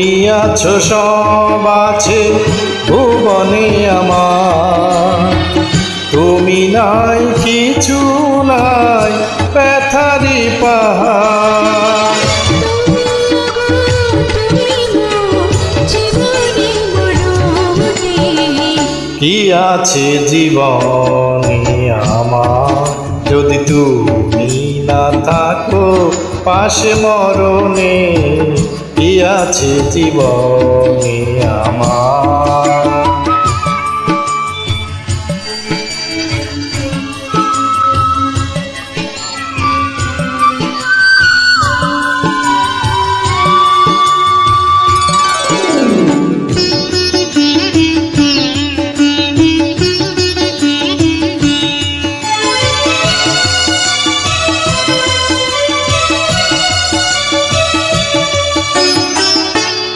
তুমি আছো সব আছে ভুবনে আমার, তুমি নাই কিছু নাই ব্যথারি পাহাড়। কি আছে জীবনে আমার যদি তুমি না থাকো পাশে মরণে, কি আছে জীবনে আমার।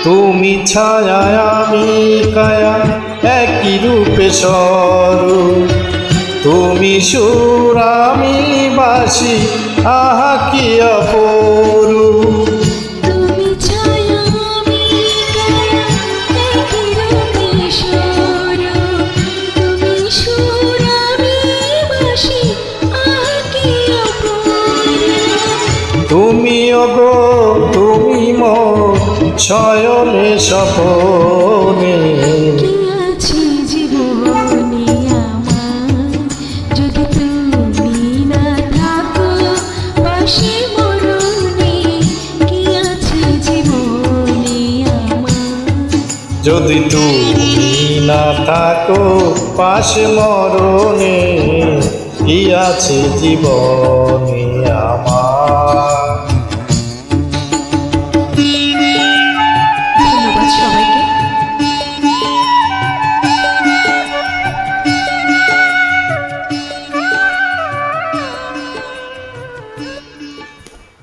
তুমি ছায়া আমি কায়া একই রূপে স্বরূপ, তুমি সুর আমি বাসি আহা কি অপরূপ। তুমি ছায়া আমি কায়া একই রূপে স্বরূপ, তুমি সুর আমি বাসি আহা কি অপরূপ। তুমি ওগো তুমি মোর শয়নে স্বপনে, কি আছে জীবনে আমার যদি তুমি না থাকো পাশে মরণে, কি আছে জীবনে আমার। যদি তুমি না থাকো পাশে মরণে, কি আছে জীবনে।